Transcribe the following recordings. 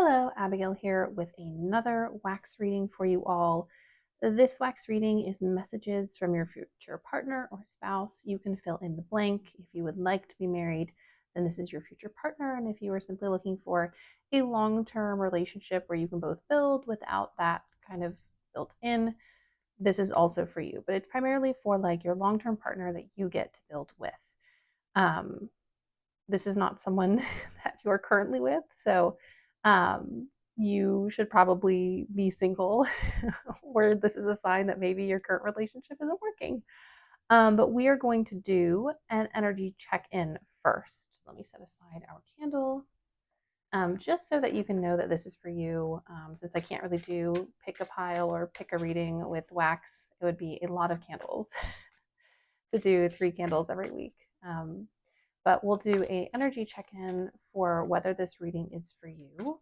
Hello, Abigail here with another wax reading for you all. This wax reading is messages from your future partner or spouse. You can fill in the blank. If you would like to be married, then this is your future partner. And if you are simply looking for a long-term relationship where you can both build without that kind of built in, this is also for you. But it's primarily for like your long-term partner that you get to build with. Um, this is not someone that you're currently with. So you should probably be single, or this is a sign that maybe your current relationship isn't working. But we are going to do an energy check in first. Let me set aside our candle. Just so that you can know that this is for you. Since I can't really do pick a pile or pick a reading with wax, it would be a lot of candles to do 3 candles every week. But we'll do an energy check-in for whether this reading is for you.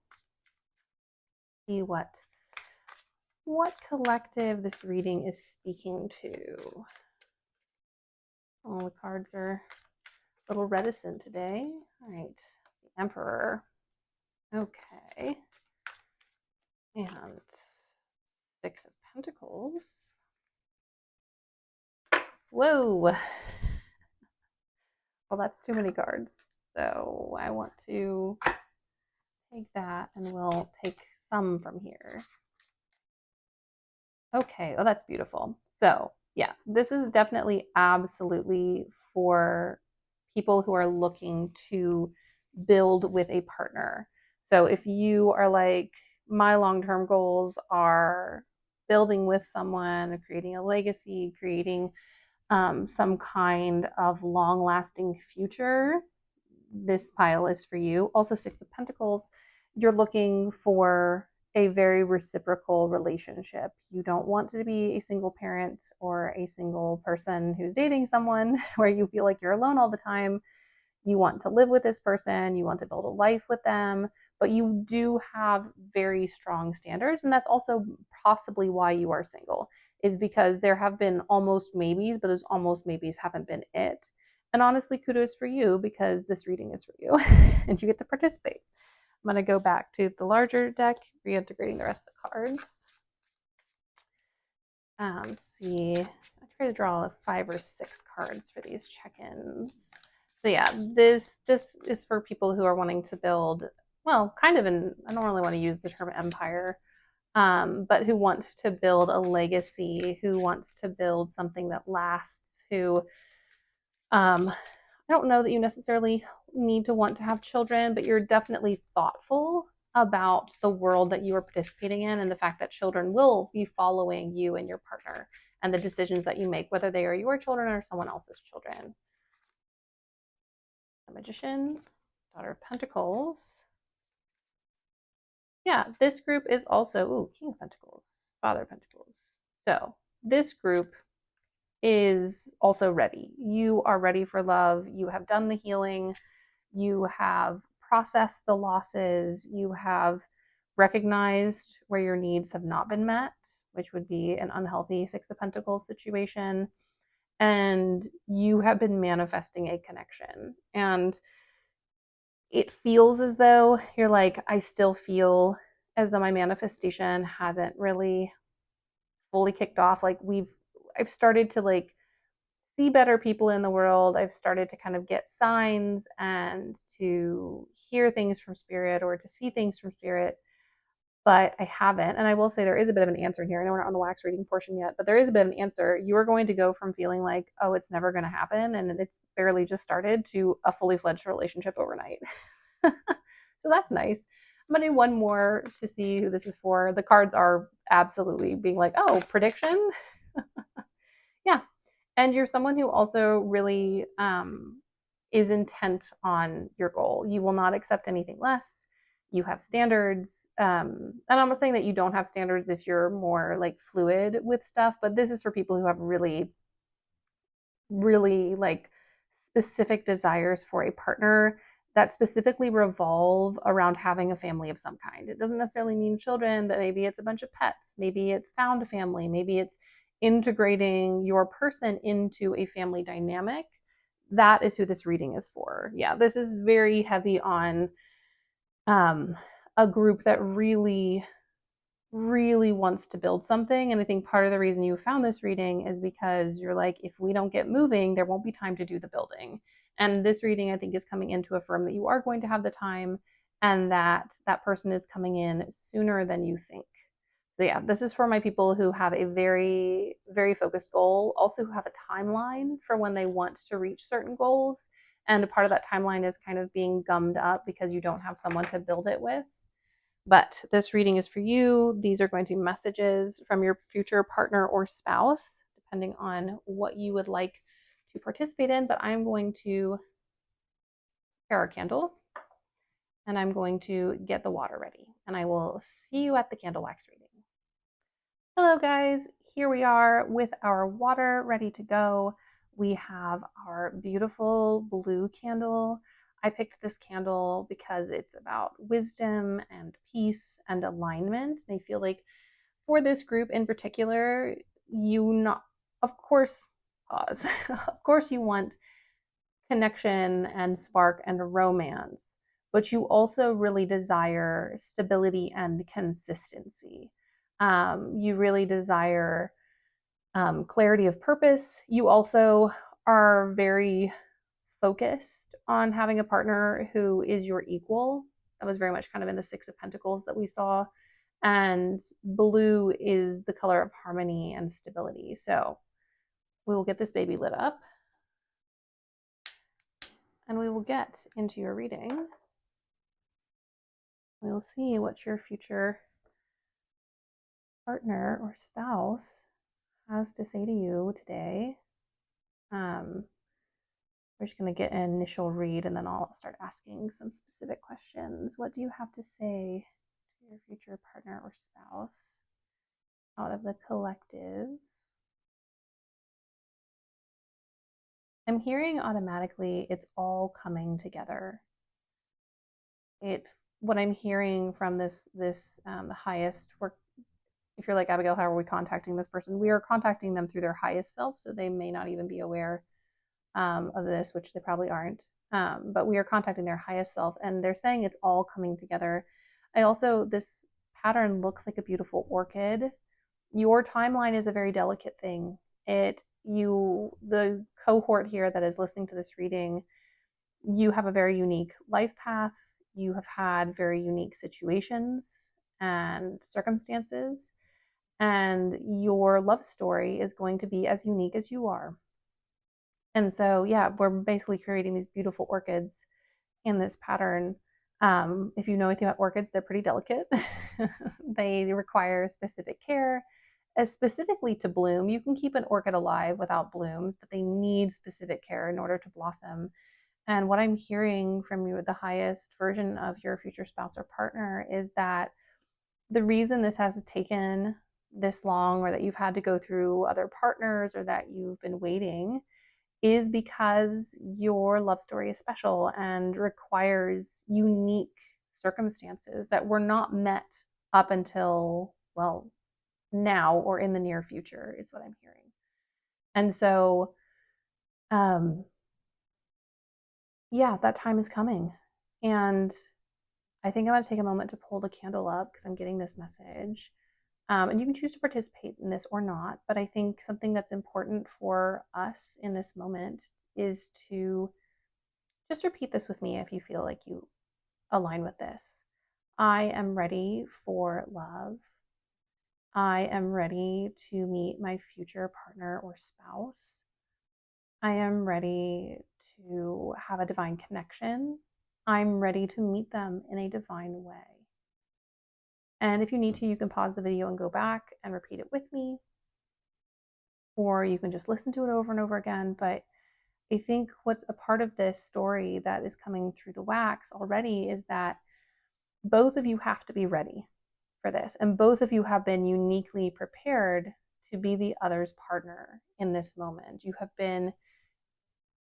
See what collective this reading is speaking to. Oh, the cards are a little reticent today. All right, the Emperor. Okay. And 6 of Pentacles. Whoa. Well, that's too many cards. So I want to take that and we'll take some from here. Okay, oh, that's beautiful. So yeah, this is definitely absolutely for people who are looking to build with a partner. So if you are like, my long-term goals are building with someone, creating a legacy, creating some kind of long-lasting future, this pile is for you. Also, 6 of Pentacles, you're looking for a very reciprocal relationship. You don't want to be a single parent or a single person who's dating someone where you feel like you're alone all the time. You want to live with this person, you want to build a life with them, but you do have very strong standards. And that's also possibly why you are single, is because there have been almost maybes, but those almost maybes haven't been it. And honestly, kudos for you, because this reading is for you and you get to participate. I'm going to go back to the larger deck, reintegrating the rest of the cards. See, I try to draw 5 or 6 cards for these check-ins. So yeah, this is for people who are wanting to build, well, kind of an, I don't really want to use the term empire, but who want to build a legacy, who wants to build something that lasts, who, I don't know that you necessarily need to want to have children, but you're definitely thoughtful about the world that you are participating in and the fact that children will be following you and your partner and the decisions that you make, whether they are your children or someone else's children. The Magician, Daughter of Pentacles. Yeah, this group is also, ooh, King of Pentacles, Father of Pentacles. So this group is also ready. You are ready for love. You have done the healing. You have processed the losses. You have recognized where your needs have not been met, which would be an unhealthy 6 of Pentacles situation. And you have been manifesting a connection. And it feels as though you're like, I still feel as though my manifestation hasn't really fully kicked off. Like I've started to like see better people in the world. I've started to kind of get signs and to hear things from spirit or to see things from spirit, but I haven't. And I will say there is a bit of an answer here. I know we're not on the wax reading portion yet, but there is a bit of an answer. You are going to go from feeling like, oh, it's never going to happen and it's barely just started, to a fully fledged relationship overnight. So that's nice. I'm going to do one more to see who this is for. The cards are absolutely being like, oh, prediction. Yeah. And you're someone who also really is intent on your goal. You will not accept anything less. You have standards. And I'm not saying that you don't have standards if you're more like fluid with stuff, but this is for people who have really, really like specific desires for a partner that specifically revolve around having a family of some kind. It doesn't necessarily mean children, but maybe it's a bunch of pets. Maybe it's found a family. Maybe it's integrating your person into a family dynamic. That is who this reading is for. Yeah, this is very heavy on a group that really, really wants to build something. And I think part of the reason you found this reading is because you're like, if we don't get moving, there won't be time to do the building. And this reading, I think, is coming in to affirm that you are going to have the time and that that person is coming in sooner than you think. So yeah, this is for my people who have a very, very focused goal, also who have a timeline for when they want to reach certain goals. And a part of that timeline is kind of being gummed up because you don't have someone to build it with. But this reading is for you. These are going to be messages from your future partner or spouse, depending on what you would like to participate in. But I'm going to pair our candle and I'm going to get the water ready. And I will see you at the candle wax reading. Hello guys, here we are with our water ready to go. We have our beautiful blue candle. I picked this candle because it's about wisdom and peace and alignment. And I feel like for this group in particular, of course, pause. Of course you want connection and spark and romance, but you also really desire stability and consistency. You really desire clarity of purpose. You also are very focused on having a partner who is your equal. That was very much kind of in the Six of Pentacles that we saw. And blue is the color of harmony and stability. So we will get this baby lit up and we will get into your reading. We will see what your future partner or spouse has to say to you today. We're just going to get an initial read and then I'll start asking some specific questions. What do you have to say to your future partner or spouse out of the collective? I'm hearing automatically it's all coming together. What I'm hearing from the highest work. If you're like, Abigail, how are we contacting this person? We are contacting them through their highest self, so they may not even be aware of this, which they probably aren't. But we are contacting their highest self, and they're saying it's all coming together. This pattern looks like a beautiful orchid. Your timeline is a very delicate thing. The cohort here that is listening to this reading, you have a very unique life path. You have had very unique situations and circumstances, and your love story is going to be as unique as you are. And so, yeah, we're basically creating these beautiful orchids in this pattern. If you know anything about orchids, they're pretty delicate. They require specific care, specifically to bloom. You can keep an orchid alive without blooms, but they need specific care in order to blossom. And what I'm hearing from you, the highest version of your future spouse or partner, is that the reason this has taken this long, or that you've had to go through other partners, or that you've been waiting, is because your love story is special and requires unique circumstances that were not met up until, well, now or in the near future, is what I'm hearing. And so, yeah, that time is coming. And I think I'm going to take a moment to pull the candle up because I'm getting this message. And you can choose to participate in this or not, but I think something that's important for us in this moment is to just repeat this with me if you feel like you align with this. I am ready for love. I am ready to meet my future partner or spouse. I am ready to have a divine connection. I'm ready to meet them in a divine way. And if you need to, you can pause the video and go back and repeat it with me, or you can just listen to it over and over again. But I think what's a part of this story that is coming through the wax already is that both of you have to be ready for this, and both of you have been uniquely prepared to be the other's partner in this moment. You have been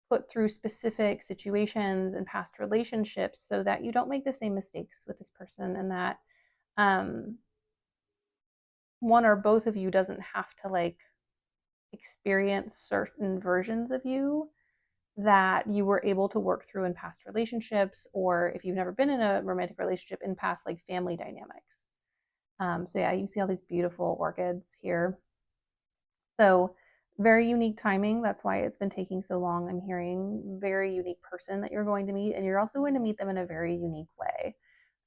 put through specific situations and past relationships so that you don't make the same mistakes with this person, and that one or both of you doesn't have to like experience certain versions of you that you were able to work through in past relationships, or if you've never been in a romantic relationship, in past like family dynamics. So yeah, you can see all these beautiful orchids here. So very unique timing. That's why it's been taking so long. I'm hearing very unique person that you're going to meet, and you're also going to meet them in a very unique way.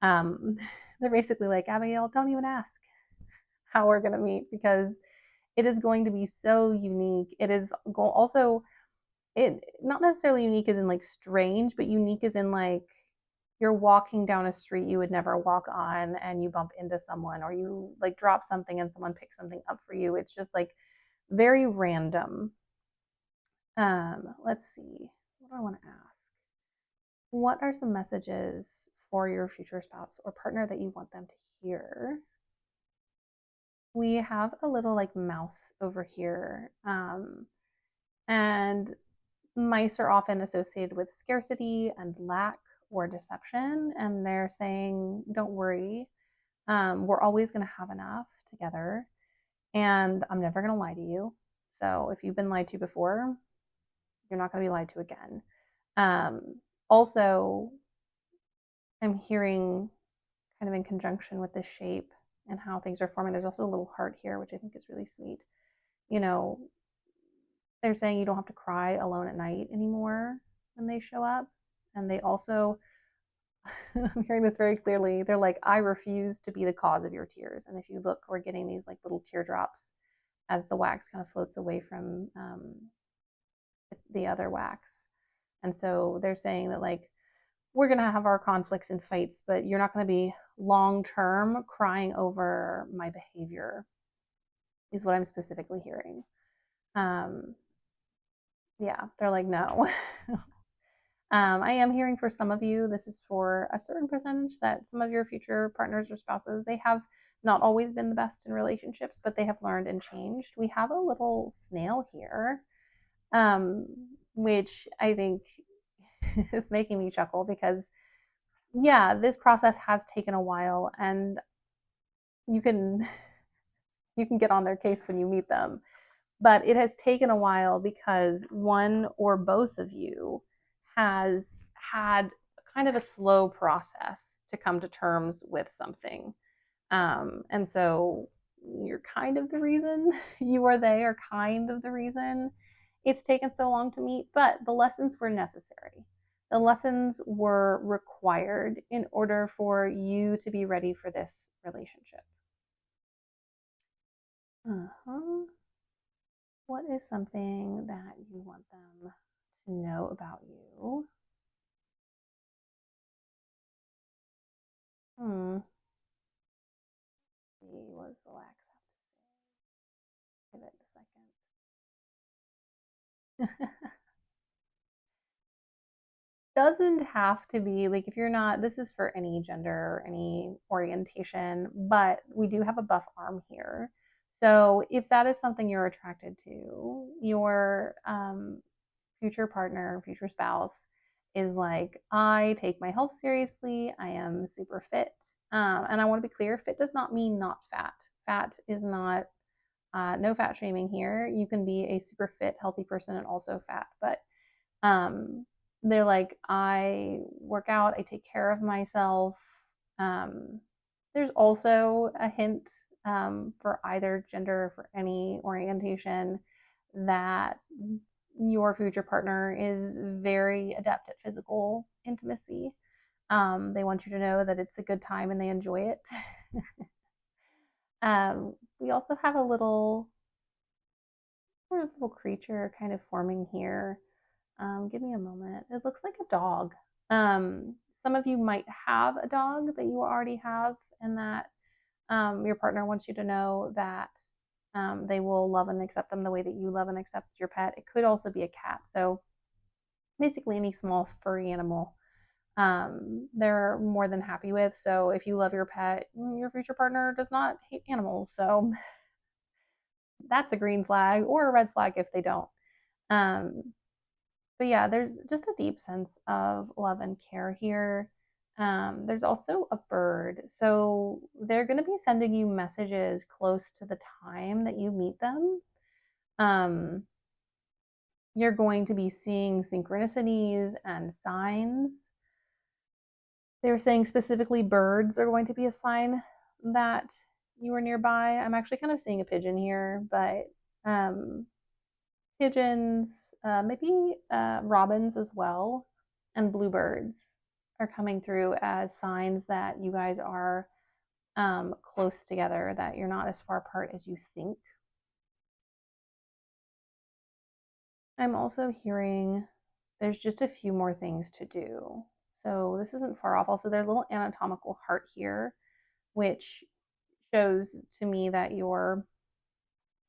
Um, they're basically like, Abigail, don't even ask how we're going to meet because it is going to be so unique. It is also it not necessarily unique as in like strange, but unique as in like you're walking down a street you would never walk on and you bump into someone, or you like drop something and someone picks something up for you. It's just like very random. Let's see. What do I want to ask? What are some messages for your future spouse or partner that you want them to hear? We have a little like mouse over here. And mice are often associated with scarcity and lack or deception. And they're saying, don't worry, we're always going to have enough together. And I'm never going to lie to you. So if you've been lied to before, you're not going to be lied to again. Also, I'm hearing kind of in conjunction with this shape and how things are forming. There's also a little heart here, which I think is really sweet. You know, they're saying you don't have to cry alone at night anymore when they show up. And they also, I'm hearing this very clearly, they're like, I refuse to be the cause of your tears. And if you look, we're getting these like little teardrops as the wax kind of floats away from the other wax. And so they're saying that like, we're going to have our conflicts and fights, but you're not going to be long term crying over my behavior, is what I'm specifically hearing. Yeah, they're like, no. I am hearing for some of you, this is for a certain percentage, that some of your future partners or spouses, they have not always been the best in relationships, but they have learned and changed. We have a little snail here, um, which I think is making me chuckle because, yeah, this process has taken a while, and you can you can get on their case when you meet them, but it has taken a while because one or both of you has had kind of a slow process to come to terms with something. And so you're kind of the reason you or they are kind of the reason it's taken so long to meet, but the lessons were necessary. The lessons were required in order for you to be ready for this relationship. Uh-huh. What is something that you want them to know about you? Hmm. Let's see, what does the wax have to say? Give it a second. Doesn't have to be like if you're not, this is for any gender or any orientation, but we do have a buff arm here. So if that is something you're attracted to, your future partner, future spouse is like, I take my health seriously. I am super fit. And I want to be clear, fit does not mean not fat. Fat is not, no fat shaming here. You can be a super fit, healthy person and also fat. But um, they're like, I work out, I take care of myself. Um, there's also a hint for either gender, for any orientation, that your future partner is very adept at physical intimacy. They want you to know that it's a good time and they enjoy it. We also have a little creature kind of forming here. Give me a moment. It looks like a dog. Some of you might have a dog that you already have, and that your partner wants you to know that they will love and accept them the way that you love and accept your pet. It could also be a cat. So basically, any small furry animal they're more than happy with. So if you love your pet, your future partner does not hate animals. So that's a green flag or a red flag if they don't. Um, but yeah, there's just a deep sense of love and care here. There's also a bird. So they're going to be sending you messages close to the time that you meet them. Um, You're going to be seeing synchronicities and signs. They were saying specifically birds are going to be a sign that you are nearby. I'm actually kind of seeing a pigeon here, but um, pigeons, maybe robins as well, and bluebirds are coming through as signs that you guys are close together, that you're not as far apart as you think. I'm also hearing there's just a few more things to do. So this isn't far off. Also, there's a little anatomical heart here, which shows to me that your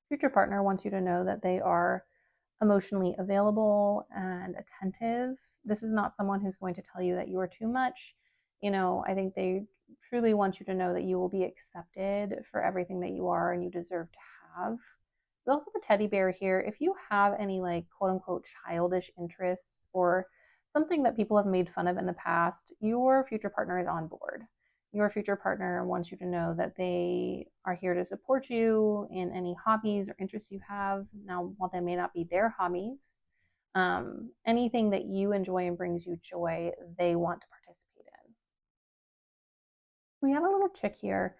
future partner wants you to know that they are emotionally available and attentive. This is not someone who's going to tell you that you are too much. I think they truly want you to know that you will be accepted for everything that you are and you deserve to have. There's also the teddy bear here. If you have any like quote unquote childish interests or something that people have made fun of in the past, your future partner is on board. Your future partner wants you to know that they are here to support you in any hobbies or interests you have. Now, while they may not be their hobbies, anything that you enjoy and brings you joy, they want to participate in. We have a little chick here.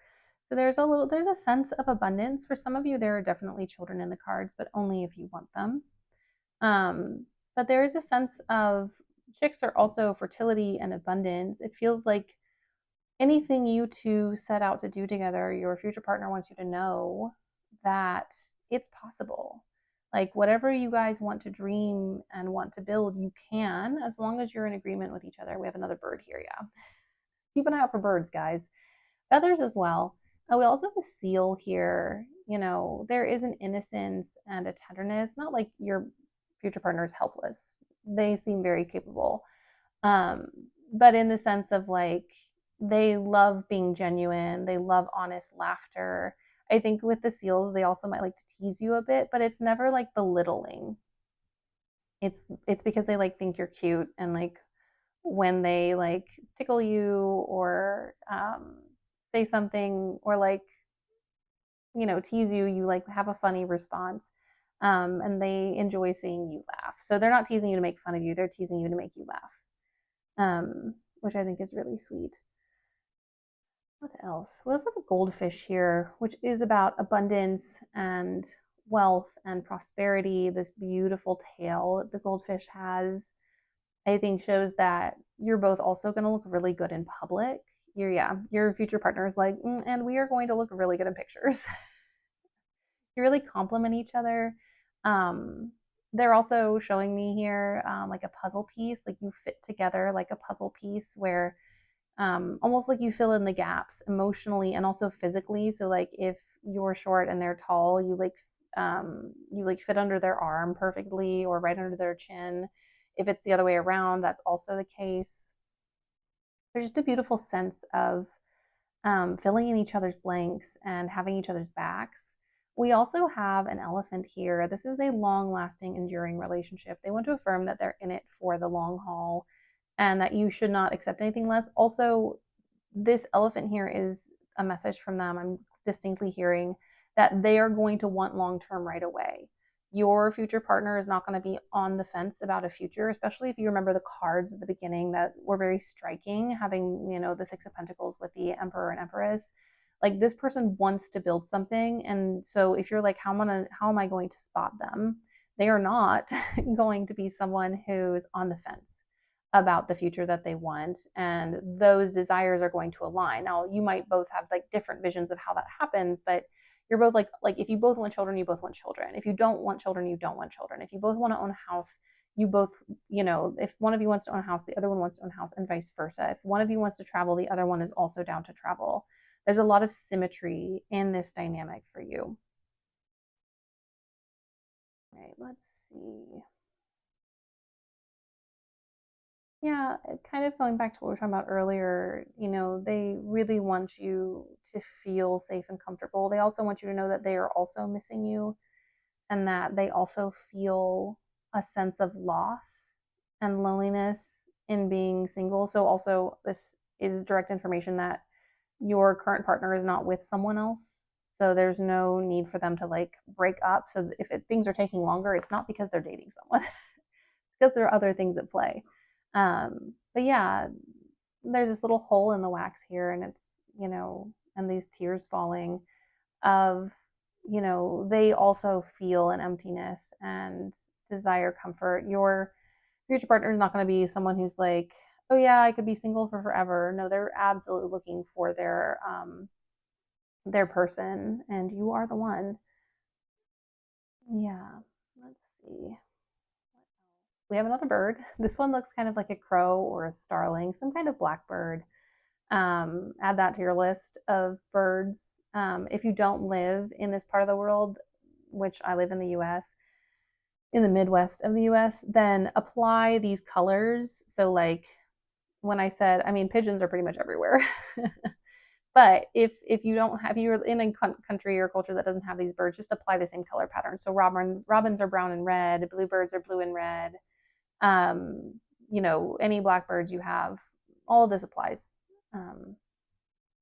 So there's a sense of abundance. For some of you, there are definitely children in the cards, but only if you want them. But there is a sense of chicks are also fertility and abundance. It feels like anything you two set out to do together, your future partner wants you to know that it's possible. Like whatever you guys want to dream and want to build, you can, as long as you're in agreement with each other. We have another bird here, yeah. Keep an eye out for birds, guys. Feathers as well. We also have a seal here. There is an innocence and a tenderness, not like your future partner is helpless. They seem very capable. Um, but in the sense of like, they love being genuine, they love honest laughter. I think with the seals, they also might like to tease you a bit, but it's never like belittling. It's because they like think you're cute, and like when they like tickle you or say something or like tease you, you like have a funny response. And they enjoy seeing you laugh. So they're not teasing you to make fun of you, they're teasing you to make you laugh, which I think is really sweet. What else? We also have a goldfish here, which is about abundance and wealth and prosperity. This beautiful tail that the goldfish has, I think, shows that you're both also going to look really good in public. Your future partner is like, and we are going to look really good in pictures. You really complement each other. Um, they're also showing me here like a puzzle piece, like you fit together like a puzzle piece where almost like you fill in the gaps emotionally and also physically. So like if you're short and they're tall, you like fit under their arm perfectly or right under their chin. If it's the other way around, that's also the case. There's just a beautiful sense of filling in each other's blanks and having each other's backs. We also have an elephant here. This is a long lasting, enduring relationship. They want to affirm that they're in it for the long haul and that you should not accept anything less. Also, this elephant here is a message from them. I'm distinctly hearing that they are going to want long term right away. Your future partner is not going to be on the fence about a future, especially if you remember the cards at the beginning that were very striking, having, the Six of Pentacles with the Emperor and Empress. Like this person wants to build something. And so if you're like, how am I going to spot them? They are not going to be someone who's on the fence about the future that they want, and those desires are going to align. Now you might both have like different visions of how that happens, but you're both like if you both want children, you both want children. If you don't want children, you don't want children. If you both want to own a house, you both, if one of you wants to own a house, the other one wants to own a house, and vice versa. If one of you wants to travel, the other one is also down to travel. There's a lot of symmetry in this dynamic for you. All right, let's see. Yeah, kind of going back to what we were talking about earlier, they really want you to feel safe and comfortable. They also want you to know that they are also missing you and that they also feel a sense of loss and loneliness in being single. So, also, this is direct information that your current partner is not with someone else. So there's no need for them to like break up. So if things are taking longer, it's not because they're dating someone, it's because there are other things at play. But yeah, there's this little hole in the wax here, and it's, and these tears falling of, they also feel an emptiness and desire comfort. Your future partner is not going to be someone who's like, oh yeah, I could be single for forever. No, they're absolutely looking for their person, and you are the one. Yeah. Let's see. We have another bird. This one looks kind of like a crow or a starling, some kind of blackbird. Add that to your list of birds. If you don't live in this part of the world, which I live in the US, in the Midwest of the US, then apply these colors. So, like when I said, I mean, pigeons are pretty much everywhere. But if you don't have, if you're in a country or culture that doesn't have these birds, just apply the same color pattern. So robins are brown and red, bluebirds are blue and red. Any blackbirds you have, all of this applies. Um,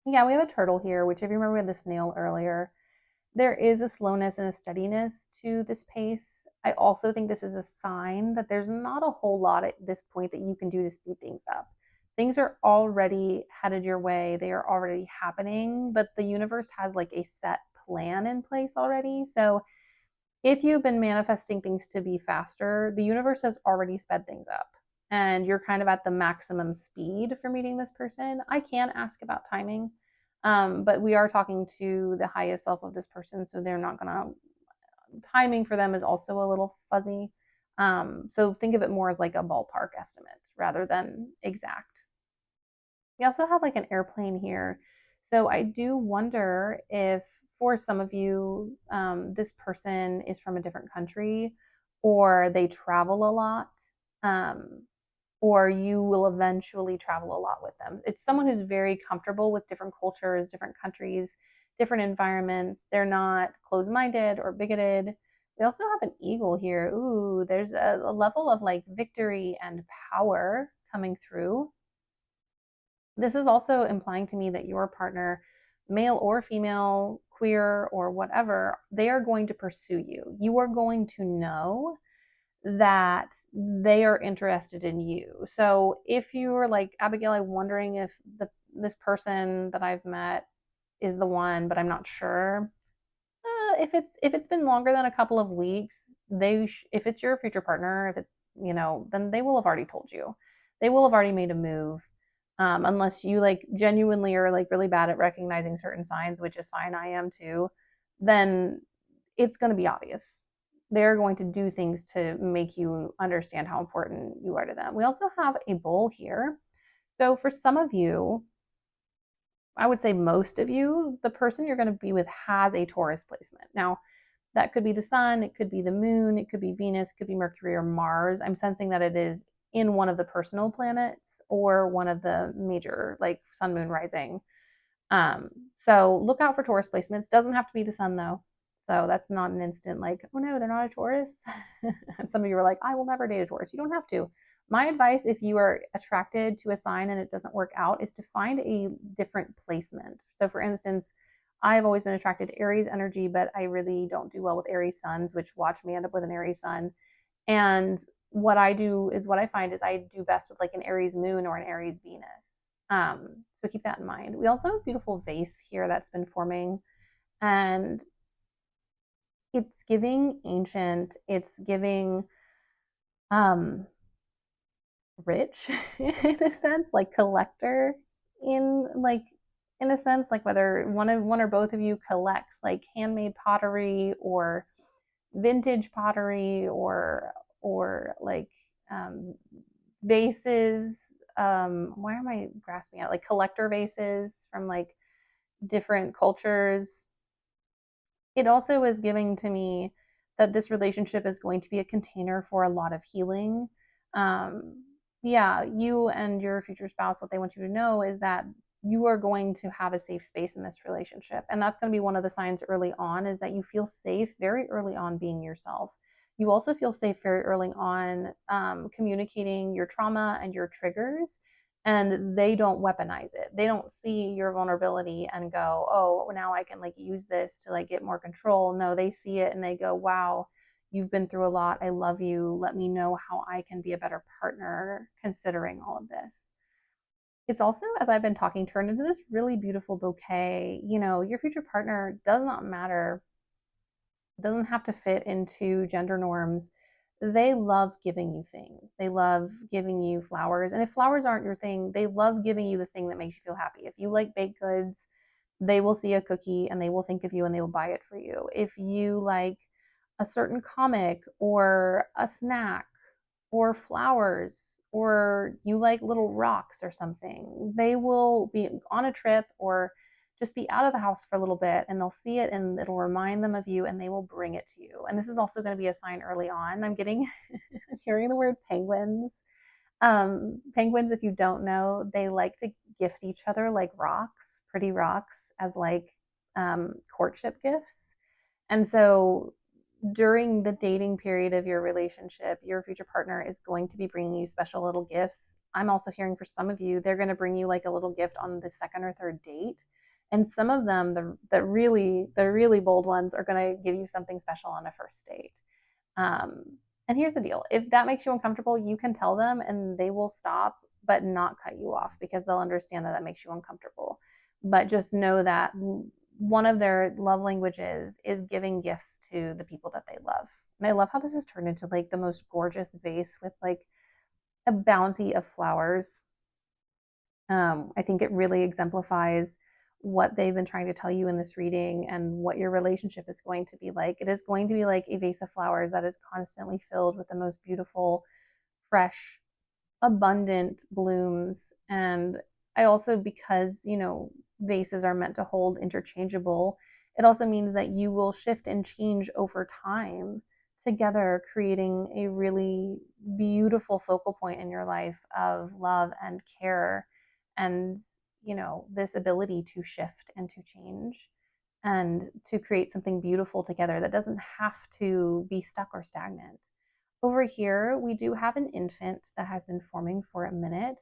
yeah, we have a turtle here, which if you remember we had the snail earlier, there is a slowness and a steadiness to this pace. I also think this is a sign that there's not a whole lot at this point that you can do to speed things up. Things are already headed your way, they are already happening, but the universe has like a set plan in place already. So if you've been manifesting things to be faster, the universe has already sped things up and you're kind of at the maximum speed for meeting this person. I can ask about timing, but we are talking to the highest self of this person, so they're not gonna, timing for them is also a little fuzzy. So think of it more as like a ballpark estimate rather than exact. We also have like an airplane here. So I do wonder if for some of you, this person is from a different country or they travel a lot, um, or you will eventually travel a lot with them. It's someone who's very comfortable with different cultures, different countries, different environments. They're not closed minded or bigoted. We also have an eagle here. Ooh, there's a level of like victory and power coming through. This is also implying to me that your partner, male or female, queer or whatever, they are going to pursue you. You are going to know that they are interested in you. So if you're like, Abigail, I'm wondering if this person that I've met is the one, but I'm not sure. If it's been longer than a couple of weeks, if it's your future partner, if it's, then they will have already told you. They will have already made a move. Unless you like genuinely are like really bad at recognizing certain signs, which is fine, I am too, then it's going to be obvious. They're going to do things to make you understand how important you are to them. We also have a bull here. So for some of you, I would say most of you, the person you're going to be with has a Taurus placement. Now, that could be the sun, it could be the moon, it could be Venus, it could be Mercury or Mars. I'm sensing that it is in one of the personal planets or one of the major, like sun, moon, rising. Um, so look out for Taurus placements. Doesn't have to be the sun though. So that's not an instant like, oh no, they're not a Taurus. And some of you are like, I will never date a Taurus. You don't have to. My advice, if you are attracted to a sign and it doesn't work out, is to find a different placement. So for instance, I've always been attracted to Aries energy, but I really don't do well with Aries suns, which watch me end up with an Aries sun. And what I do is what I find is I do best with like an Aries moon or an Aries Venus. So keep that in mind. We also have a beautiful vase here that's been forming, and it's giving ancient, it's giving um rich in a sense, like collector in a sense, like whether one or both of you collects like handmade pottery or vintage pottery or like vases. Why am I grasping out like collector vases from like different cultures? It also is giving to me that this relationship is going to be a container for a lot of healing. Um, yeah, you and your future spouse, what they want you to know is that you are going to have a safe space in this relationship. And that's going to be one of the signs early on, is that you feel safe very early on being yourself. You also feel safe very early on communicating your trauma and your triggers. and they don't weaponize it. They don't see your vulnerability and go, oh, now I can like use this to like get more control. No, they see it and they go, wow, you've been through a lot. I love you. Let me know how I can be a better partner considering all of this. It's also, as I've been talking, turned into this really beautiful bouquet. You know, your future partner does not matter, doesn't have to fit into gender norms. They love giving you things. They love giving you flowers. And if flowers aren't your thing, they love giving you the thing that makes you feel happy. If you like baked goods, they will see a cookie and they will think of you and they will buy it for you. If you like a certain comic or a snack or flowers or you like little rocks or something, they will be on a trip or just be out of the house for a little bit and they'll see it and it'll remind them of you and they will bring it to you. And this is also going to be a sign early on. I'm getting hearing the word penguins. Penguins, if you don't know, they like to gift each other like rocks, pretty rocks, as like courtship gifts. And so during the dating period of your relationship, your future partner is going to be bringing you special little gifts. I'm also hearing for some of you, they're going to bring you like a little gift on the second or third date. And some of them, the really bold ones, are going to give you something special on a first date. Um, and here's the deal: if that makes you uncomfortable, you can tell them, and they will stop, but not cut you off because they'll understand that that makes you uncomfortable. But just know that one of their love languages is giving gifts to the people that they love. And I love how this has turned into like the most gorgeous vase with like a bounty of flowers. I think it really exemplifies what they've been trying to tell you in this reading and what your relationship is going to be like. It is going to be like a vase of flowers that is constantly filled with the most beautiful, fresh, abundant blooms. And I also, because, you know, vases are meant to hold interchangeable, it also means that you will shift and change over time together, creating a really beautiful focal point in your life of love and care and, you know, this ability to shift and to change and to create something beautiful together that doesn't have to be stuck or stagnant. Over here, we do have an infant that has been forming for a minute.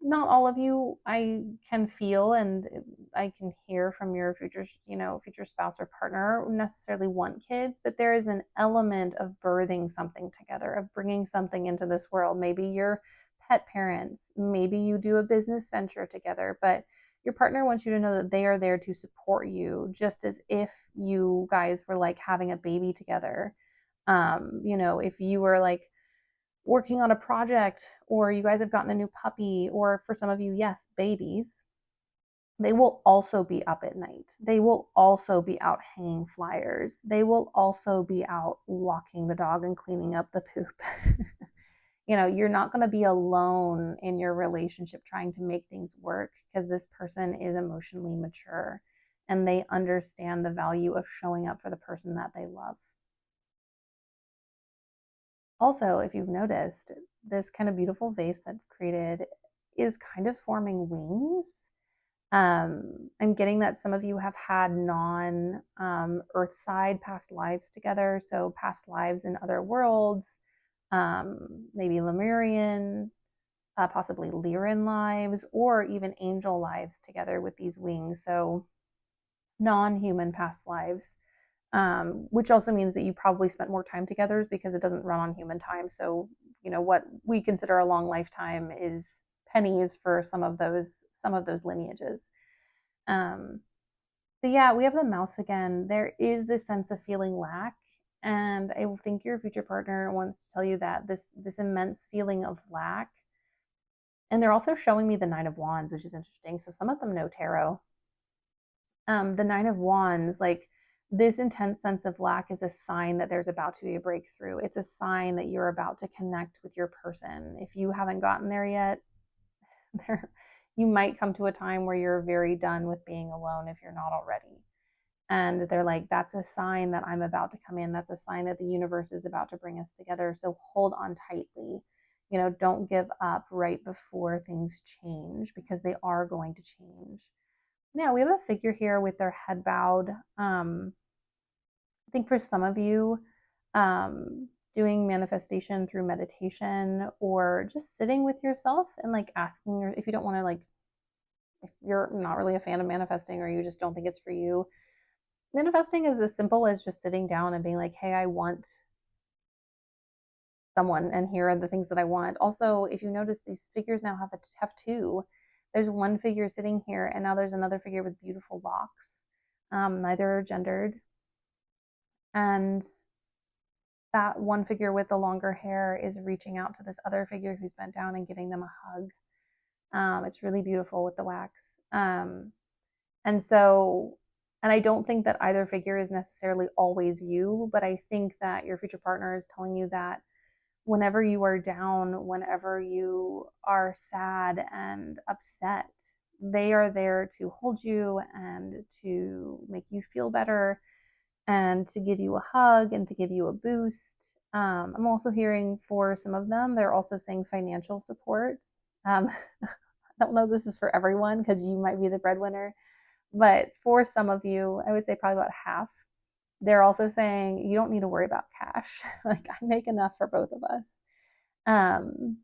Not all of you I can feel and I can hear from your future, you know, future spouse or partner necessarily want kids, but there is an element of birthing something together, of bringing something into this world. Maybe you're pet parents, maybe you do a business venture together, but your partner wants you to know that they are there to support you, just as if you guys were like having a baby together. You know, if you were like working on a project or you guys have gotten a new puppy, or for some of you, yes, babies, they will also be up at night. They will also be out hanging flyers. They will also be out walking the dog and cleaning up the poop. You know, you're not going to be alone in your relationship trying to make things work because this person is emotionally mature and they understand the value of showing up for the person that they love. Also, if you've noticed, this kind of beautiful vase that's created is kind of forming wings. I'm getting that some of you have had non Earthside past lives together, so past lives in other worlds, maybe Lemurian, possibly Lyran lives, or even angel lives together with these wings. So non human past lives, which also means that you probably spent more time together because it doesn't run on human time. So, you know, what we consider a long lifetime is pennies for some of those lineages. Um, but yeah, we have the mouse again. There is this sense of feeling lack, and I think your future partner wants to tell you that this immense feeling of lack. And they're also showing me the Nine of Wands, which is interesting. So some of them know tarot. The Nine of Wands, like this intense sense of lack, is a sign that there's about to be a breakthrough. It's a sign that you're about to connect with your person. If you haven't gotten there yet, there you might come to a time where you're very done with being alone if you're not already. And they're like, that's a sign that I'm about to come in. That's a sign that the universe is about to bring us together. So hold on tightly. You know, don't give up right before things change because they are going to change. Now, we have a figure here with their head bowed. I think for some of you, doing manifestation through meditation, or just sitting with yourself and like asking your, if you don't want to like, if you're not really a fan of manifesting or you just don't think it's for you, manifesting is as simple as just sitting down and being like, hey, I want someone and here are the things that I want. Also, if you notice, these figures now have two. There's one figure sitting here and now there's another figure with beautiful locks. Neither are gendered. And that one figure with the longer hair is reaching out to this other figure who's bent down and giving them a hug. It's really beautiful with the wax. And so, and I don't think that either figure is necessarily always you, but I think that your future partner is telling you that whenever you are down, whenever you are sad and upset, they are there to hold you and to make you feel better and to give you a hug and to give you a boost. I'm also hearing for some of them, they're also saying financial support. I don't know if this is for everyone because you might be the breadwinner, but for some of you, I would say probably about half, they're also saying you don't need to worry about cash. Like I make enough for both of us. Um,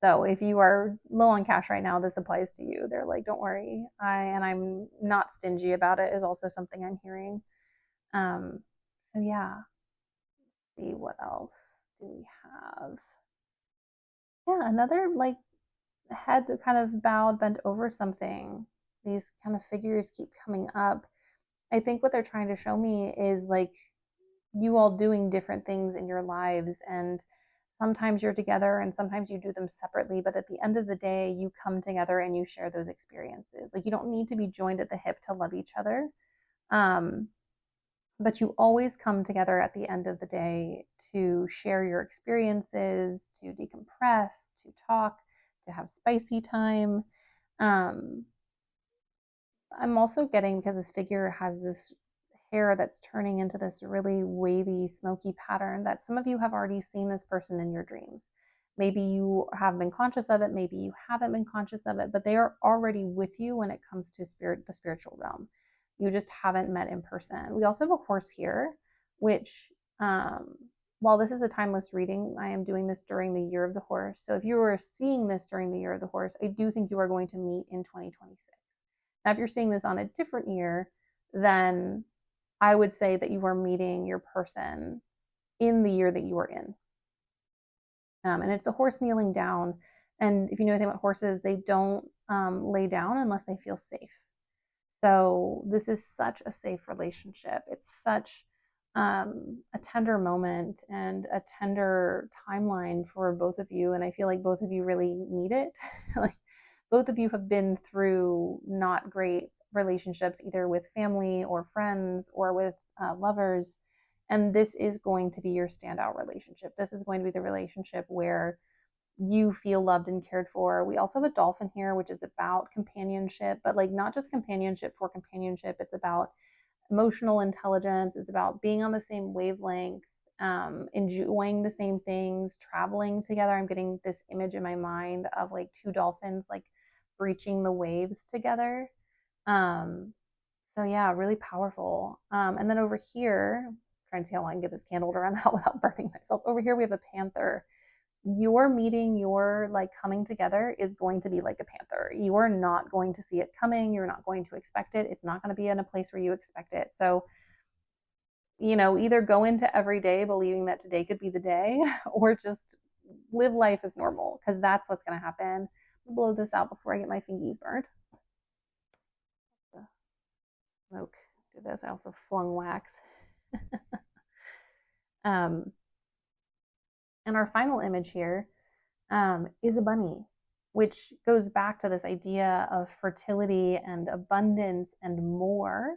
so if you are low on cash right now, this applies to you. They're like, don't worry. I'm not stingy about it is also something I'm hearing. Um, so yeah, let's see what else do we have? Yeah, another like head kind of bowed, bent over something. These kind of figures keep coming up. I think what they're trying to show me is like you all doing different things in your lives, and sometimes you're together and sometimes you do them separately, but at the end of the day you come together and you share those experiences. Like you don't need to be joined at the hip to love each other, um, but you always come together at the end of the day to share your experiences, to decompress, to talk, to have spicy time. um, I'm also getting, because this figure has this hair that's turning into this really wavy, smoky pattern, that some of you have already seen this person in your dreams. Maybe you have been conscious of it, maybe you haven't been conscious of it, but they are already with you when it comes to spirit, the spiritual realm. You just haven't met in person. We also have a horse here, which, while this is a timeless reading, I am doing this during the year of the horse. So if you were seeing this during the year of the horse, I do think you are going to meet in 2026. Now, if you're seeing this on a different year, then I would say that you are meeting your person in the year that you are in. And it's a horse kneeling down. And if you know anything about horses, they don't lay down unless they feel safe. So this is such a safe relationship. It's such a tender moment and a tender timeline for both of you. And I feel like both of you really need it. Like both of you have been through not great relationships, either with family or friends or with lovers. And this is going to be your standout relationship. This is going to be the relationship where you feel loved and cared for. We also have a dolphin here, which is about companionship, but like not just companionship for companionship. It's about emotional intelligence. It's about being on the same wavelength, enjoying the same things, traveling together. I'm getting this image in my mind of like two dolphins like breaching the waves together. Um, so yeah, really powerful. And then over here, trying to see how long I can get this candle to run out without burning myself. Over here we have a panther. Your meeting, your like coming together is going to be like a panther. You are not going to see it coming. You're not going to expect it. It's not going to be in a place where you expect it. So, either go into every day believing that today could be the day or just live life as normal, because that's what's going to happen. I'll blow this out before I get my fingies burned. Smoke. Do this. I also flung wax. And our final image here is a bunny, which goes back to this idea of fertility and abundance and more.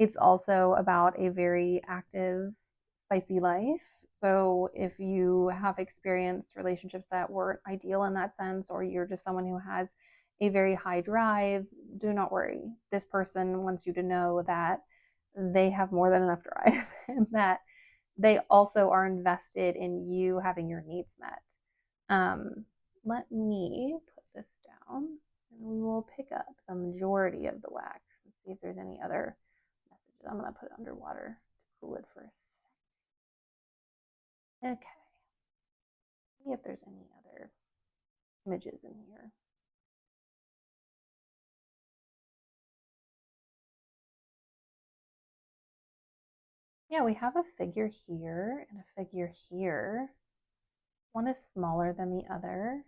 It's also about a very active, spicy life. So if you have experienced relationships that weren't ideal in that sense, or you're just someone who has a very high drive, do not worry. This person wants you to know that they have more than enough drive and that they also are invested in you having your needs met. Let me put this down and we will pick up the majority of the wax and see if there's any other messages. I'm going to put it underwater to cool it for a Okay. See if there's any other images in here. Yeah, we have a figure here and a figure here. One is smaller than the other.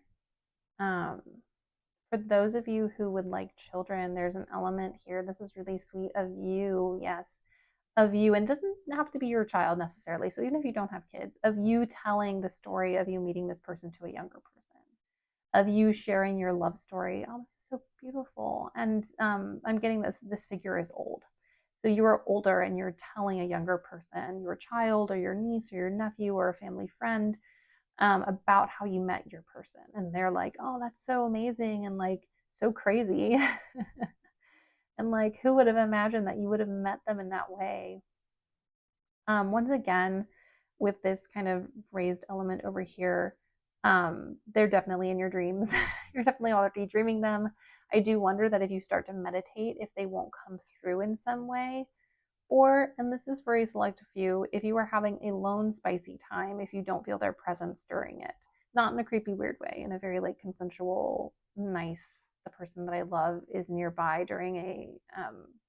Um, for those of you who would like children, there's an element here. This is really sweet of you. Yes, of you. And it doesn't have to be your child necessarily. So even if you don't have kids, of you telling the story of you meeting this person to a younger person, of you sharing your love story. Oh, this is so beautiful. And I'm getting this figure is old. So you are older and you're telling a younger person, your child or your niece or your nephew or a family friend, about how you met your person. And they're like, oh, that's so amazing and like so crazy. And like, who would have imagined that you would have met them in that way? Once again, with this kind of raised element over here, they're definitely in your dreams. You're definitely already dreaming them. I do wonder that if you start to meditate, if they won't come through in some way. Or, and this is for a select few, if you are having a lone spicy time, if you don't feel their presence during it, not in a creepy, weird way, in a very like consensual, nice, the person that I love is nearby during a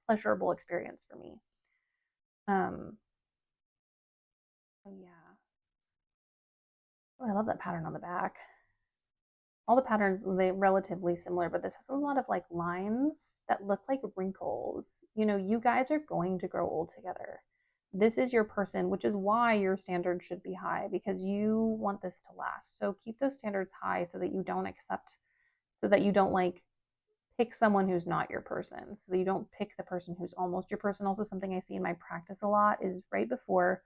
pleasurable experience for me. Um, so yeah. Oh, I love that pattern on the back. All the patterns, they relatively similar, but this has a lot of like lines that look like wrinkles. You know, you guys are going to grow old together. This is your person, which is why your standards should be high because you want this to last. So keep those standards high so that you don't accept, so that you don't like pick someone who's not your person, so that you don't pick the person who's almost your person. Also, something I see in my practice a lot is right before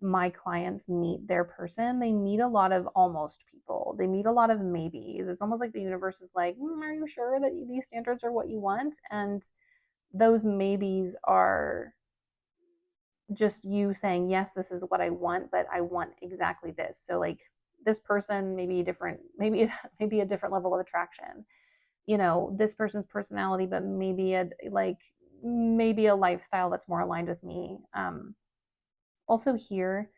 my clients meet their person, they meet a lot of almost people. They meet a lot of maybes. It's almost like the universe is like, are you sure that these standards are what you want? And those maybes are just you saying, yes, this is what I want, but I want exactly this. So like this person maybe different, maybe a different level of attraction. You know, this person's personality, but maybe a lifestyle that's more aligned with me. Also here,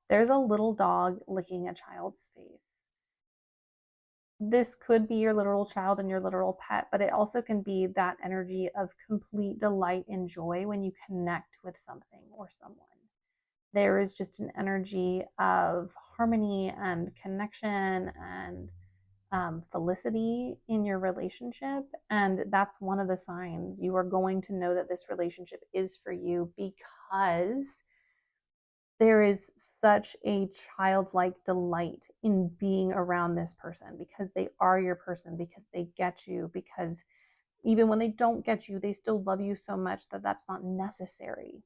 there's a little dog licking a child's face. This could be your literal child and your literal pet, but it also can be that energy of complete delight and joy when you connect with something or someone. There is just an energy of harmony and connection and felicity in your relationship. And that's one of the signs you are going to know that this relationship is for you because there is such a childlike delight in being around this person because they are your person, because they get you, because even when they don't get you, they still love you so much that that's not necessary.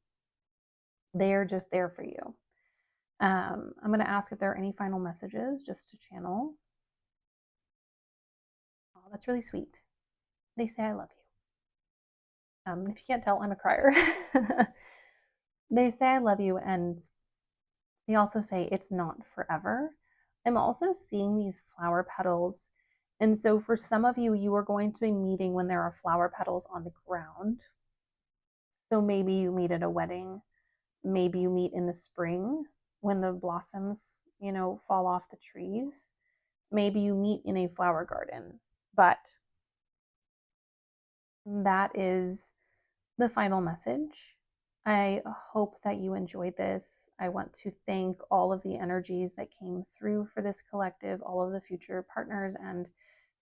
They are just there for you. I'm going to ask if there are any final messages just to channel. Oh, that's really sweet. They say, I love you. If you can't tell, I'm a crier. They say, I love you. And they also say it's not forever. I'm also seeing these flower petals. And so for some of you, you are going to be meeting when there are flower petals on the ground. So maybe you meet at a wedding. Maybe you meet in the spring when the blossoms, fall off the trees. Maybe you meet in a flower garden. But that is the final message. I hope that you enjoyed this. I want to thank all of the energies that came through for this collective, all of the future partners and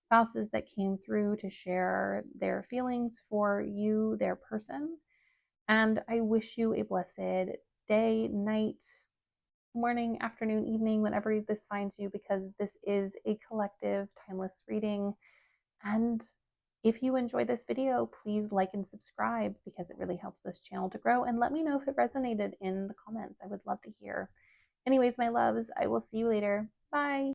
spouses that came through to share their feelings for you, their person. And I wish you a blessed day, night, morning, afternoon, evening, whenever this finds you, because this is a collective, timeless reading. And if you enjoyed this video, please like and subscribe because it really helps this channel to grow. And let me know if it resonated in the comments. I would love to hear. Anyways, my loves, I will see you later. Bye.